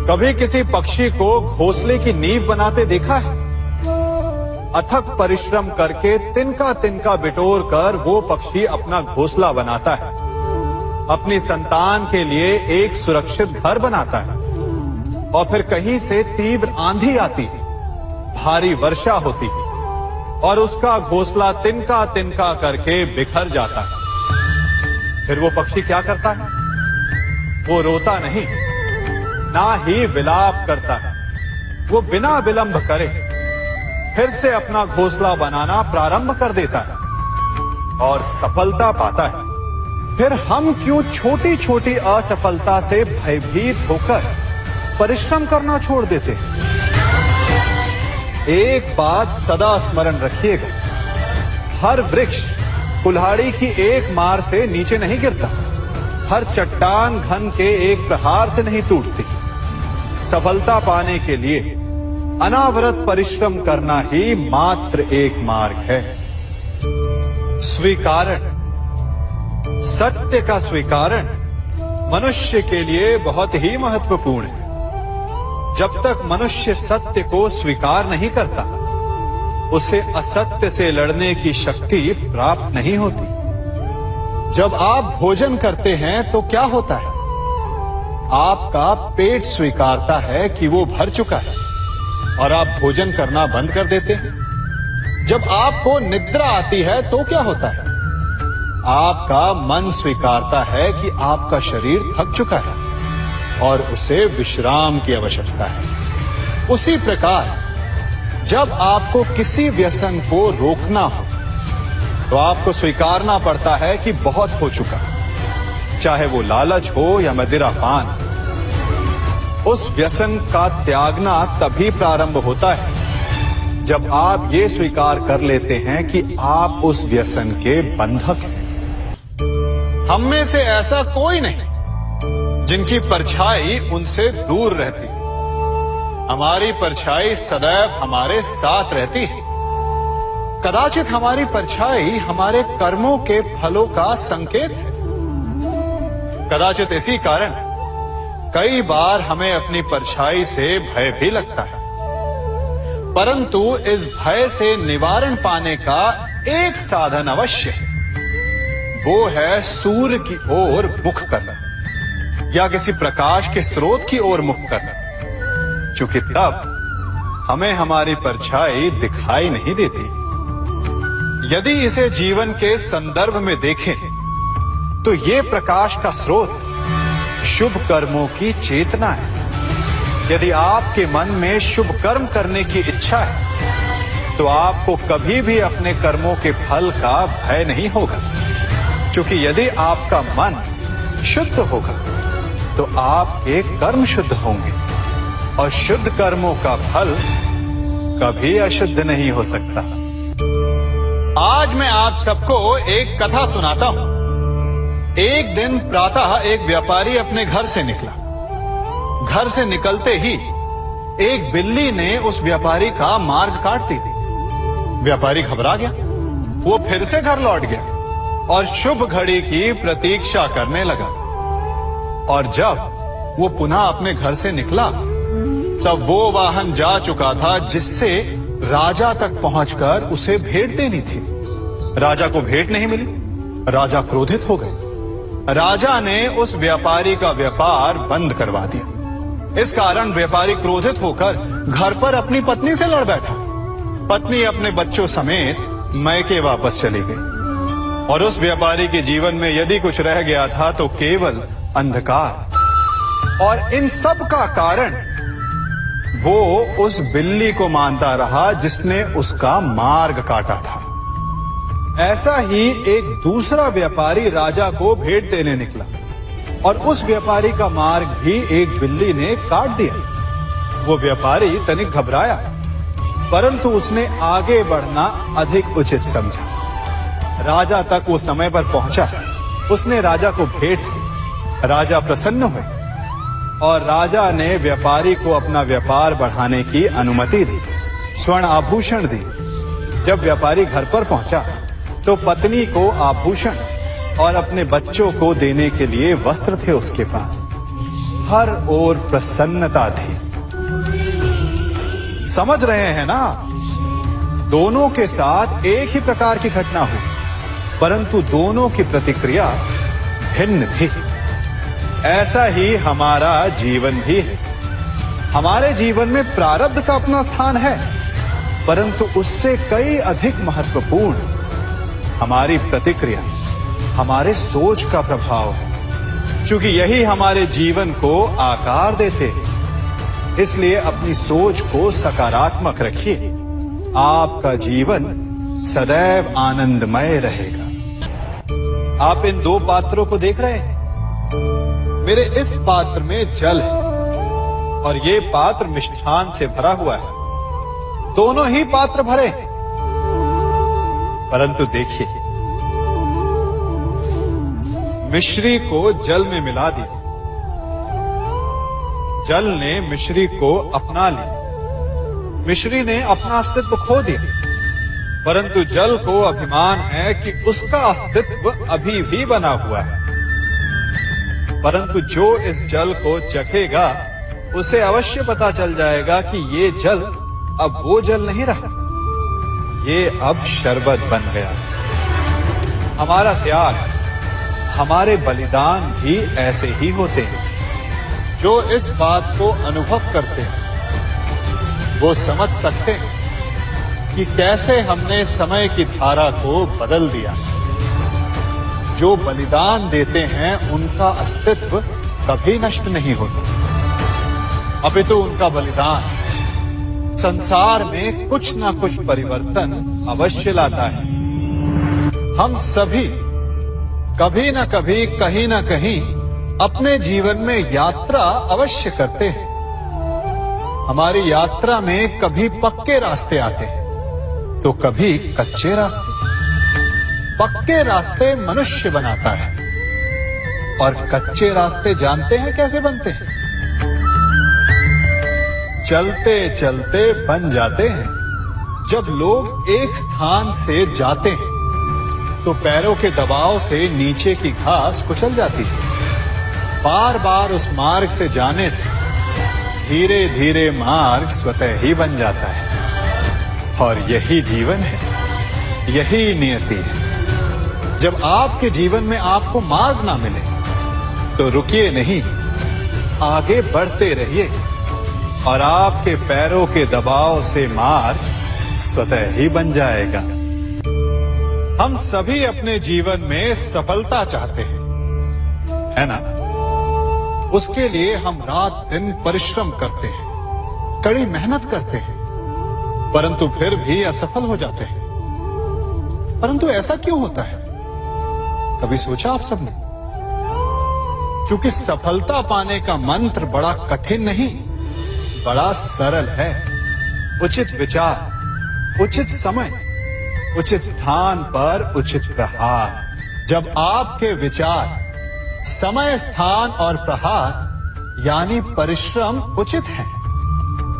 कभी किसी पक्षी को घोंसले की नींव बनाते देखा है? अथक परिश्रम करके तिनका तिनका बिटोर कर वो पक्षी अपना घोंसला बनाता है, अपनी संतान के लिए एक सुरक्षित घर बनाता है। और फिर कहीं से तीव्र आंधी आती है, भारी वर्षा होती है और उसका घोंसला तिनका तिनका करके बिखर जाता है। फिर वो पक्षी क्या करता है? वो रोता नहीं, ना ही विलाप करता है। वो बिना विलंब करे फिर से अपना घोंसला बनाना प्रारंभ कर देता है और सफलता पाता है। फिर हम क्यों छोटी छोटी असफलता से भयभीत होकर परिश्रम करना छोड़ देते हैं? एक बात सदा स्मरण रखिएगा, हर वृक्ष कुल्हाड़ी की एक मार से नीचे नहीं गिरता, हर चट्टान घन के एक प्रहार से नहीं टूटती। सफलता पाने के लिए अनावरत परिश्रम करना ही मात्र एक मार्ग है। स्वीकारण, सत्य का स्वीकारण मनुष्य के लिए बहुत ही महत्वपूर्ण है। जब तक मनुष्य सत्य को स्वीकार नहीं करता, उसे असत्य से लड़ने की शक्ति प्राप्त नहीं होती। जब आप भोजन करते हैं तो क्या होता है? आपका पेट स्वीकारता है कि वो भर चुका है और आप भोजन करना बंद कर देते हैं। जब आपको निद्रा आती है तो क्या होता है? आपका मन स्वीकारता है कि आपका शरीर थक चुका है और उसे विश्राम की आवश्यकता है। उसी प्रकार जब आपको किसी व्यसन को रोकना हो तो आपको स्वीकारना पड़ता है कि बहुत हो चुका, चाहे वो लालच हो या मदिरापान। उस व्यसन का त्यागना तभी प्रारंभ होता है जब आप ये स्वीकार कर लेते हैं कि आप उस व्यसन के बंधक हैं। हम में से ऐसा कोई नहीं जिनकी परछाई उनसे दूर रहती। हमारी परछाई सदैव हमारे साथ रहती है। कदाचित हमारी परछाई हमारे कर्मों के फलों का संकेत है। कदाचित इसी कारण कई बार हमें अपनी परछाई से भय भी लगता है, परंतु इस भय से निवारण पाने का एक साधन अवश्य है। वो है सूर्य की ओर मुख करना या किसी प्रकाश के स्रोत की ओर मुख करना, क्योंकि तब हमें हमारी परछाई दिखाई नहीं देती। यदि इसे जीवन के संदर्भ में देखें तो ये प्रकाश का स्रोत शुभ कर्मों की चेतना है। यदि आपके मन में शुभ कर्म करने की इच्छा है तो आपको कभी भी अपने कर्मों के फल का भय नहीं होगा, क्योंकि यदि आपका मन शुद्ध होगा तो आपके कर्म शुद्ध होंगे और शुद्ध कर्मों का फल कभी अशुद्ध नहीं हो सकता। आज मैं आप सबको एक कथा सुनाता हूं। एक दिन प्रातः एक व्यापारी अपने घर से निकला। घर से निकलते ही एक बिल्ली ने उस व्यापारी का मार्ग काट दी। व्यापारी घबरा गया। वो फिर से घर लौट गया और शुभ घड़ी की प्रतीक्षा करने लगा। और जब वो पुनः अपने घर से निकला तब वो वाहन जा चुका था जिससे राजा तक पहुंचकर उसे भेंट देनी थी। राजा को भेंट नहीं मिली। राजा क्रोधित हो गए। राजा ने उस व्यापारी का व्यापार बंद करवा दिया। इस कारण व्यापारी क्रोधित होकर घर पर अपनी पत्नी से लड़ बैठा। पत्नी अपने बच्चों समेत मैके वापस चली गई और उस व्यापारी के जीवन में यदि कुछ रह गया था तो केवल अंधकार। और इन सब का कारण वो उस बिल्ली को मानता रहा जिसने उसका मार्ग काटा था। ऐसा ही एक दूसरा व्यापारी राजा को भेंट देने निकला और उस व्यापारी का मार्ग भी एक बिल्ली ने काट दिया। वो व्यापारी तनिक घबराया, परंतु उसने आगे बढ़ना अधिक उचित समझा। राजा तक वो समय पर पहुंचा। उसने राजा को भेंट दी। राजा प्रसन्न हुए और राजा ने व्यापारी को अपना व्यापार बढ़ाने की अनुमति दी, स्वर्ण आभूषण दी। जब व्यापारी घर पर पहुंचा तो पत्नी को आभूषण और अपने बच्चों को देने के लिए वस्त्र थे उसके पास। हर ओर प्रसन्नता थी। समझ रहे हैं ना, दोनों के साथ एक ही प्रकार की घटना हुई, परंतु दोनों की प्रतिक्रिया भिन्न थी। ऐसा ही हमारा जीवन भी है। हमारे जीवन में प्रारब्ध का अपना स्थान है, परंतु उससे कई अधिक महत्वपूर्ण हमारी प्रतिक्रिया, हमारे सोच का प्रभाव है। क्योंकि यही हमारे जीवन को आकार देते हैं। इसलिए अपनी सोच को सकारात्मक रखिए, आपका जीवन सदैव आनंदमय रहेगा। आप इन दो पात्रों को देख रहे हैं। मेरे इस पात्र में जल है और ये पात्र मिष्ठान से भरा हुआ है। दोनों ही पात्र भरे हैं, परंतु देखिए, मिश्री को जल में मिला दिया, जल ने मिश्री को अपना लिया, मिश्री ने अपना अस्तित्व खो दिया। परंतु जल को अभिमान है कि उसका अस्तित्व अभी भी बना हुआ है। परंतु जो इस जल को चखेगा उसे अवश्य पता चल जाएगा कि ये जल अब वो जल नहीं रहा, ये अब शरबत बन गया। हमारा त्याग, हमारे बलिदान भी ऐसे ही होते हैं। जो इस बात को अनुभव करते हैं वो समझ सकते हैं कि कैसे हमने समय की धारा को बदल दिया। जो बलिदान देते हैं उनका अस्तित्व कभी नष्ट नहीं होता, अपितु उनका बलिदान संसार में कुछ ना कुछ परिवर्तन अवश्य लाता है। हम सभी कभी न कभी, कहीं ना कहीं अपने जीवन में यात्रा अवश्य करते हैं। हमारी यात्रा में कभी पक्के रास्ते आते हैं तो कभी कच्चे रास्ते। पक्के रास्ते मनुष्य बनाता है और कच्चे रास्ते जानते हैं कैसे बनते हैं? चलते चलते बन जाते हैं। जब लोग एक स्थान से जाते हैं तो पैरों के दबाव से नीचे की घास कुचल जाती है। बार बार उस मार्ग से जाने से धीरे धीरे मार्ग स्वतः ही बन जाता है। और यही जीवन है, यही नियति है। जब आपके जीवन में आपको मार्ग ना मिले तो रुकिए नहीं, आगे बढ़ते रहिए और आपके पैरों के दबाव से मार्ग स्वतः ही बन जाएगा। हम सभी अपने जीवन में सफलता चाहते हैं, है ना? उसके लिए हम रात दिन परिश्रम करते हैं, कड़ी मेहनत करते हैं, परंतु फिर भी असफल हो जाते हैं। परंतु ऐसा क्यों होता है? कभी सोचा आप सबने? क्योंकि सफलता पाने का मंत्र बड़ा कठिन नहीं, बड़ा सरल है। उचित विचार, उचित समय, उचित स्थान पर उचित प्रहार। जब आपके विचार, समय, स्थान और प्रहार यानी परिश्रम उचित है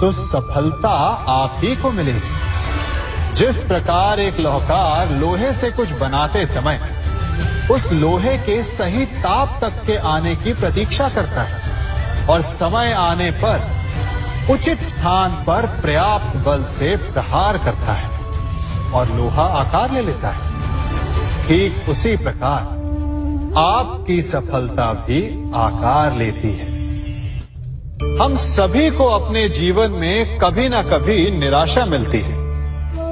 तो सफलता आप ही को मिलेगी। जिस प्रकार एक लोहार लोहे से कुछ बनाते समय उस लोहे के सही ताप तक के आने की प्रतीक्षा करता है और समय आने पर उचित स्थान पर पर्याप्त बल से प्रहार करता है और लोहा आकार ले लेता है, ठीक उसी प्रकार आपकी सफलता भी आकार लेती है। हम सभी को अपने जीवन में कभी ना कभी निराशा मिलती है,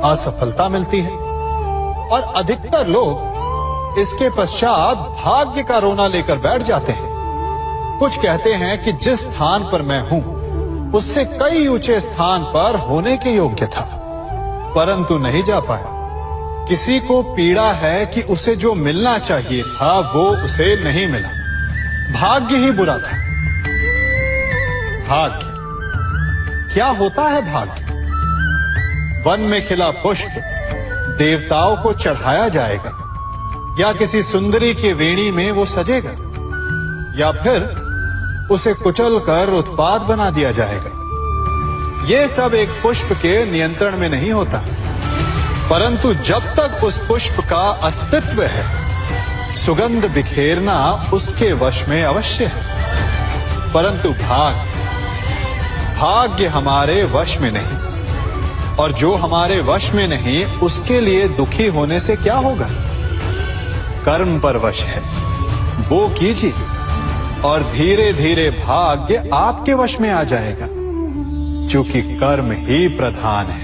असफलता मिलती है और अधिकतर लोग इसके पश्चात भाग्य का रोना लेकर बैठ जाते हैं। कुछ कहते हैं कि जिस स्थान पर मैं हूं उससे कई ऊंचे स्थान पर होने के योग्य था, परंतु नहीं जा पाया। किसी को पीड़ा है कि उसे जो मिलना चाहिए था वो उसे नहीं मिला, भाग्य ही बुरा था। भाग्य क्या होता है? भाग्य वन में खिला पुष्प देवताओं को चढ़ाया जाएगा, या किसी सुंदरी की वेणी में वो सजेगा, या फिर उसे कुचलकर उत्पाद बना दिया जाएगा। ये सब एक पुष्प के नियंत्रण में नहीं होता, परंतु जब तक उस पुष्प का अस्तित्व है सुगंध बिखेरना उसके वश में अवश्य है। परंतु भाग्य हमारे वश में नहीं, और जो हमारे वश में नहीं उसके लिए दुखी होने से क्या होगा। कर्म पर वश है, वो कीजिए और धीरे धीरे भाग्य आपके वश में आ जाएगा, क्योंकि कर्म ही प्रधान है।